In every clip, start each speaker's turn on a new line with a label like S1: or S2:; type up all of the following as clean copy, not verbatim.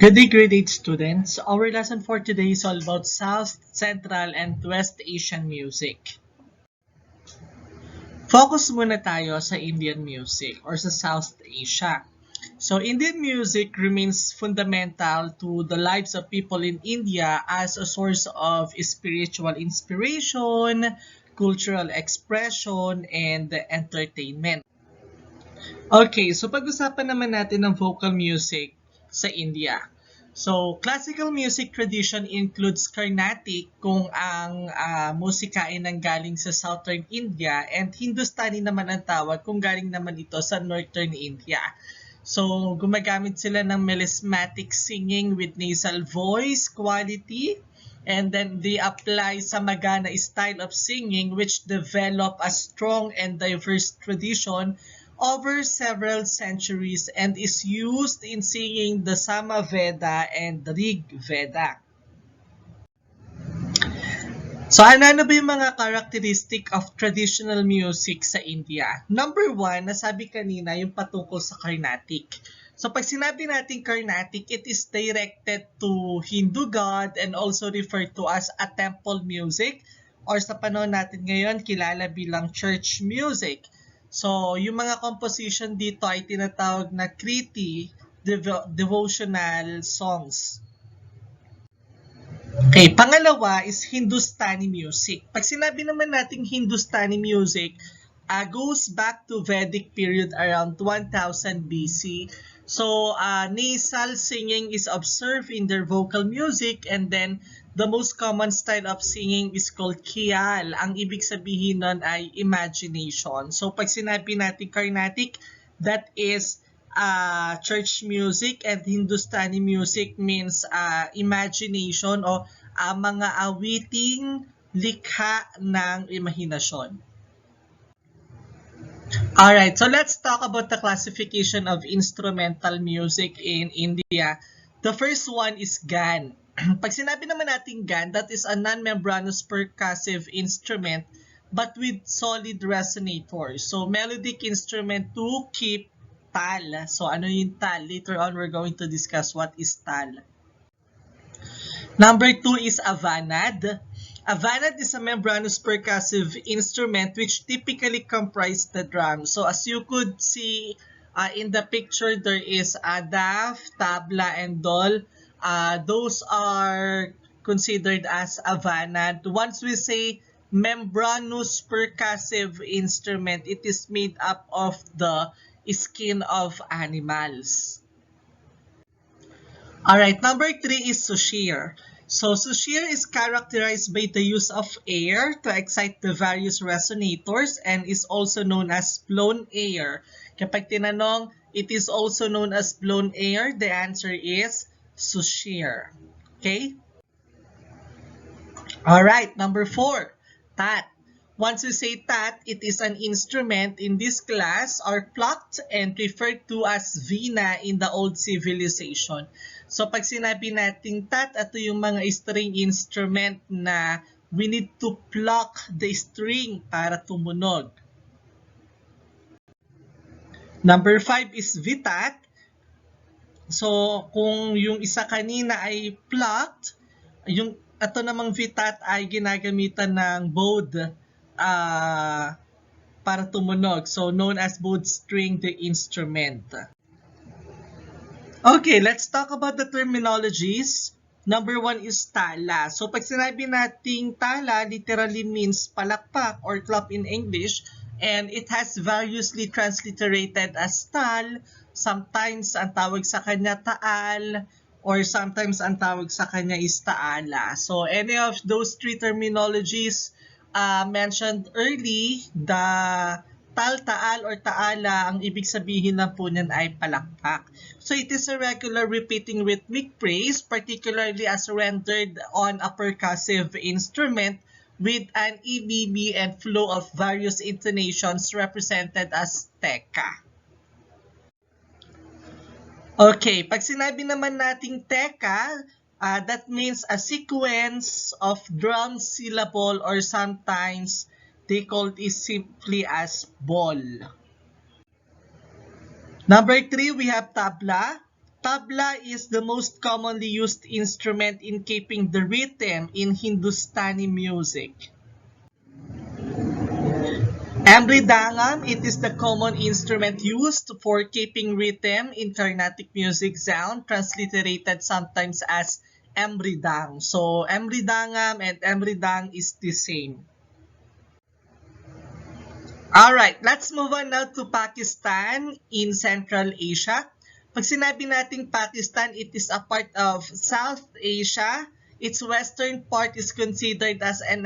S1: Good day, grade 8 students. Our lesson for today is all about South, Central, and West Asian music. Focus muna tayo sa Indian music or sa South Asia. So, Indian music remains fundamental to the lives of people in India as a source of spiritual inspiration, cultural expression, and entertainment. Okay, so pag-usapan naman natin ng vocal music sa India. So, classical music tradition includes Carnatic kung ang musika ay nanggaling sa Southern India and Hindustani naman ang tawag kung galing naman ito sa Northern India. So, gumagamit sila ng melismatic singing with nasal voice quality and then they apply Samagana style of singing which develop a strong and diverse tradition over several centuries and is used in singing the Samaveda and Rig Veda. So, ano ba yung mga characteristic of traditional music sa India? Number one, nasabi kanina yung patungkol sa Carnatic. So, pag sinabi natin Carnatic, it is directed to Hindu god and also referred to as a temple music or sa panahon natin ngayon, kilala bilang church music. So, yung mga composition dito ay tinatawag na Kriti, devotional songs. Okay, pangalawa is Hindustani music. Pag sinabi naman natin Hindustani music, goes back to Vedic period around 1000 BC. So, nasal singing is observed in their vocal music and then the most common style of singing is called khyal. Ang ibig sabihin nun ay imagination. So, pag sinabi natin Carnatic, that is church music and Hindustani music means imagination o mga awiting likha ng imahinasyon. Alright, so let's talk about the classification of instrumental music in India. The first one is Gan. Pag sinabi naman natin Gan, that is a non-membranous percussive instrument but with solid resonators. So, melodic instrument to keep tal. So, ano yung tal? Later on, we're going to discuss what is tal. Number 2 is Avanaddh. Avanaddh is a membranous percussive instrument which typically comprise the drum. So, as you could see in the picture, there is a daf, tabla, and dol. Those are considered as Avanaddh. Once we say membranous percussive instrument, it is made up of the skin of animals. Alright, number 3 is Sushir. So, Sushir is characterized by the use of air to excite the various resonators and is also known as blown air. Kapag tinanong, it is also known as blown air, the answer is Sushir. Okay? Alright, number 4, Tat. Once we say Tat, it is an instrument in this class are plucked and referred to as veena in the old civilization. So pag sinabi natin Tat, ito yung mga string instrument na we need to pluck the string para tumunog. Number 5 is Vitat. So kung yung isa kanina ay plucked, yung ito namang Vitat ay ginagamitan ng bowed para tumunog. So, known as bowed string the instrument. Okay, let's talk about the terminologies. Number 1 is tala. So, pag sinabi nating tala, literally means palakpak or clap in English. And it has variously transliterated as tal. Sometimes, ang tawag sa kanya taal. Or sometimes, ang tawag sa kanya is taala. So, any of those three terminologies mentioned early, the tal, taal, or taala, ang ibig sabihin lang po niyan ay palakpak. So, it is a regular repeating rhythmic praise, particularly as rendered on a percussive instrument with an EBB and flow of various intonations represented as teka. Okay, pag sinabi naman nating teka, that means a sequence of drum syllable or sometimes they call it simply as ball. Number 3, we have tabla. Tabla is the most commonly used instrument in keeping the rhythm in Hindustani music. Mridangam, it is the common instrument used for keeping rhythm in Carnatic music sound, transliterated sometimes as mridang. So, mridangam and mridang is the same. Alright, let's move on now to Pakistan in Central Asia. Pag sinabi nating Pakistan, it is a part of South Asia. Its western part is considered as an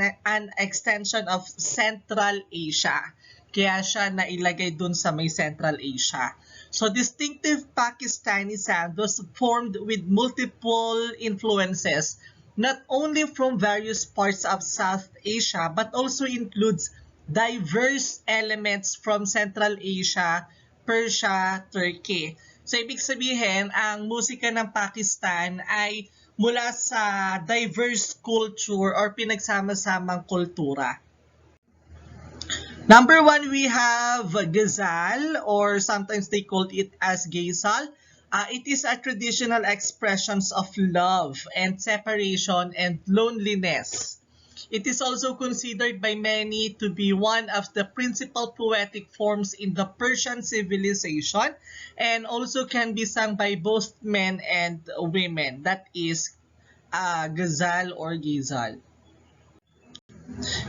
S1: extension of Central Asia. Kaya siya nailagay dun sa may Central Asia. So distinctive Pakistani sound was formed with multiple influences, not only from various parts of South Asia, but also includes diverse elements from Central Asia, Persia, Turkey. So, ibig sabihin, ang musika ng Pakistan ay mula sa diverse culture or pinagsama-samang kultura. Number 1, we have Ghazal, or sometimes they call it as Ghazal. It is a traditional expressions of love and separation and loneliness. It is also considered by many to be one of the principal poetic forms in the Persian Civilization, and also can be sung by both men and women. That is Ghazal or Ghazal.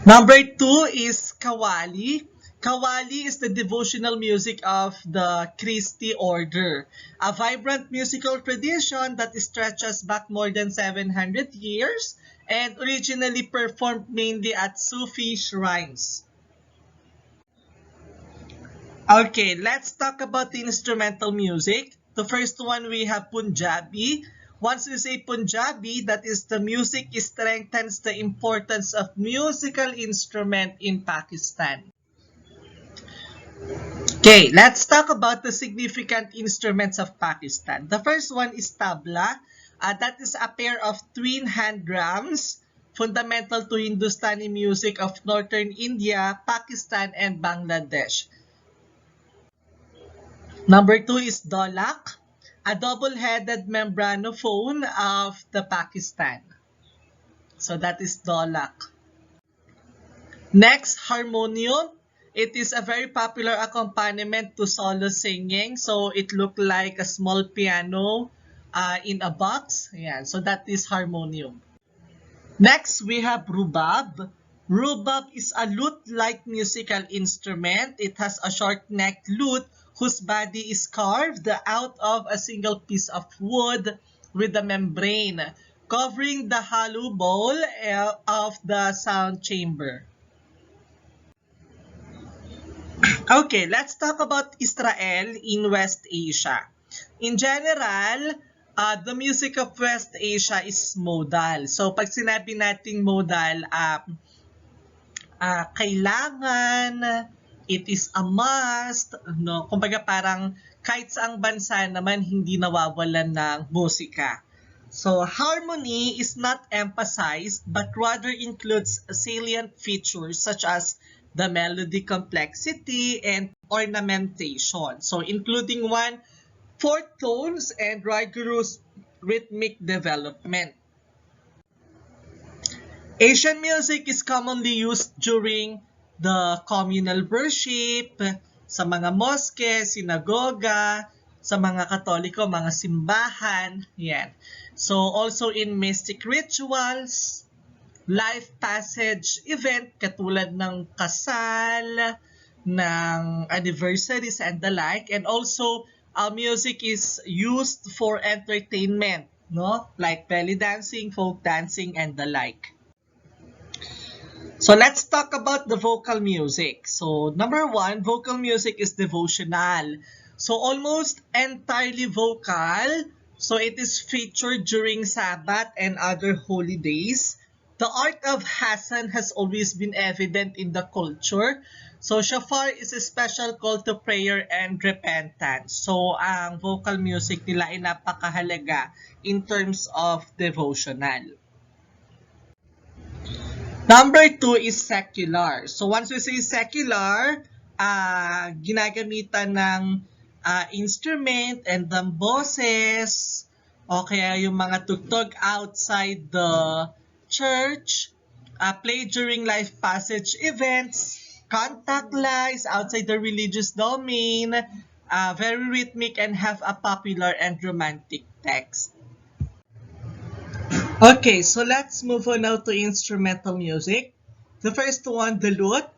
S1: Number 2 is Qawwali. Qawwali is the devotional music of the Christi order, a vibrant musical tradition that stretches back more than 700 years and originally performed mainly at Sufi shrines. Okay, let's talk about the instrumental music. The first one, we have Punjabi. Once we say Punjabi, that is the music strengthens the importance of musical instrument in Pakistan. Okay, let's talk about the significant instruments of Pakistan. The first one is Tabla. That is a pair of twin hand drums, fundamental to Hindustani music of northern India, Pakistan, and Bangladesh. Number 2 is Dolak, a double-headed membranophone of the Pakistan. So that is Dolak. Next, harmonium. It is a very popular accompaniment to solo singing. So it looked like a small piano in a box. Yeah, so that is harmonium. Next, we have rubab. Rubab is a lute-like musical instrument. It has a short-necked lute whose body is carved out of a single piece of wood with a membrane, covering the hollow bowl of the sound chamber. Okay, let's talk about Israel in West Asia. In general, the music of West Asia is modal. So, pag sinabi nating modal, kailangan, it is a must, no? Kumbaga parang kahit saang bansa naman hindi nawawalan ng musika. So, harmony is not emphasized but rather includes salient features such as the melody complexity and ornamentation. So, including 4 tones and rigorous rhythmic development. Asian music is commonly used during the communal worship, sa mga mosque, sinagoga, sa mga Katoliko, mga simbahan. Yan. So, also in mystic rituals, life passage event katulad ng kasal, ng anniversaries and the like, and also music is used for entertainment, no? Like belly dancing, folk dancing, and the like. So let's talk about the vocal music. So number 1, vocal music is devotional. So almost entirely vocal. So it is featured during Sabbath and other holy days. The art of Hassan has always been evident in the culture. So shofar is a special call to prayer and repentance. So ang vocal music nila ay napakahalaga in terms of devotional. Number 2 is secular. So once we say secular, ginagamitan ng instrument and the boses, o kaya yung mga tugtog outside the church, play during life passage events, contact lies outside the religious domain, very rhythmic and have a popular and romantic text. Okay, so let's move on now to instrumental music. The first one, the lute.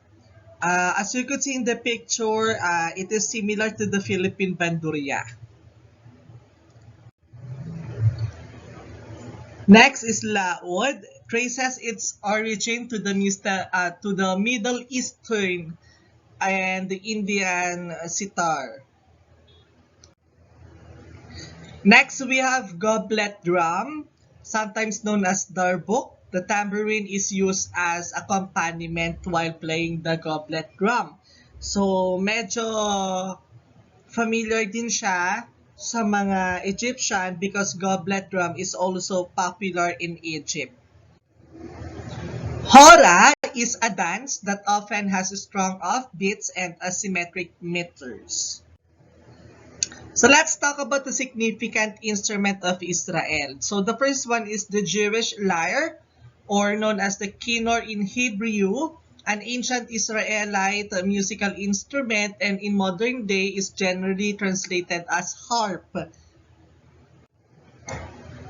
S1: As you could see in the picture, it is similar to the Philippine bandurria. Next is laud, traces its origin to the Middle Eastern and the Indian sitar. Next, we have goblet drum, sometimes known as darbuk. The tambourine is used as accompaniment while playing the goblet drum. So, medyo familiar din siya sa mga Egyptian because goblet drum is also popular in Egypt. Hora is a dance that often has strong offbeats and asymmetric meters. So let's talk about the significant instrument of Israel. So the first one is the Jewish lyre, or known as the kinnor in Hebrew, an ancient Israelite musical instrument, and in modern day is generally translated as harp.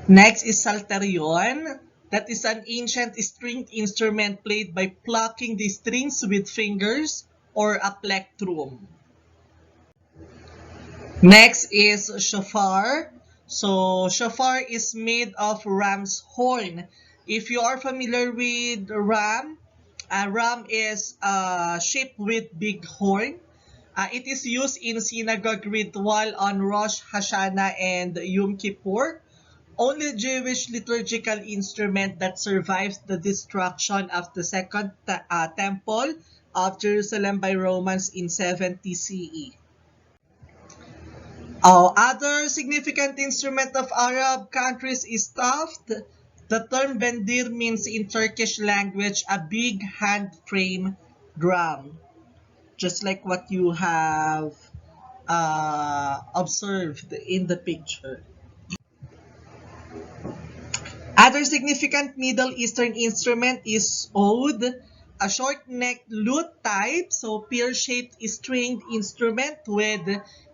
S1: Next is psalterion. That is an ancient stringed instrument played by plucking the strings with fingers or a plectrum. Next is shofar. So shofar is made of ram's horn. If you are familiar with ram, ram is a sheep with big horn. It is used in synagogue ritual on Rosh Hashanah and Yom Kippur. Only Jewish liturgical instrument that survives the destruction of the second temple of Jerusalem by Romans in 70 CE. Other significant instrument of Arab countries is taft. The term bendir means in Turkish language a big hand frame drum, just like what you have observed in the picture. Other significant Middle Eastern instrument is oud, a short-necked lute type, so pear-shaped stringed instrument with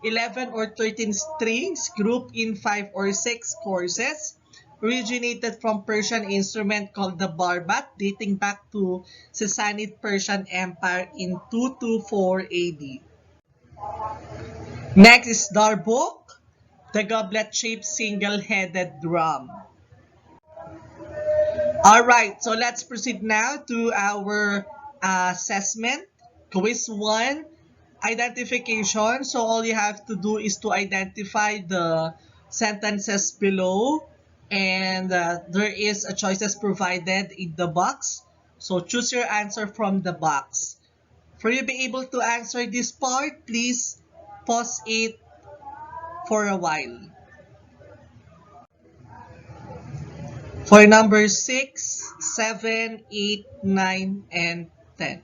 S1: 11 or 13 strings grouped in 5 or 6 courses, originated from Persian instrument called the barbat, dating back to Sassanid Persian Empire in 224 AD. Next is darbuk, the goblet-shaped single-headed drum. Alright, so let's proceed now to our assessment. Quiz 1, identification. So all you have to do is to identify the sentences below, and there is a choices provided in the box. So choose your answer from the box. For you to be able to answer this part, please pause it for a while. For number 6, 7, 8, 9, and 10.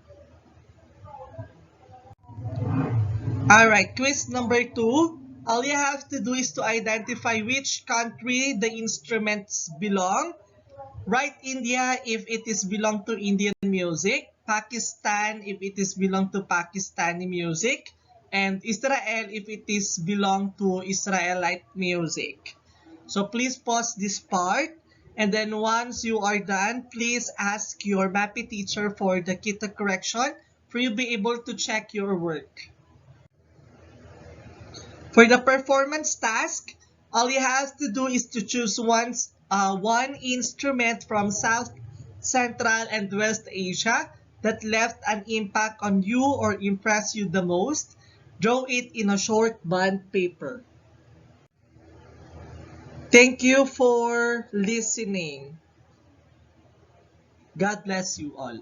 S1: Alright, quiz number 2. All you have to do is to identify which country the instruments belong. Write India if it is belong to Indian music, Pakistan if it is belong to Pakistani music, and Israel if it is belong to Israelite music. So please pause this part. And then once you are done, please ask your MAPI teacher for the key to correction for you to be able to check your work. For the performance task, all you have to do is to choose one instrument from South, Central, and West Asia that left an impact on you or impressed you the most. Draw it in a short bond paper. Thank you for listening. God bless you all.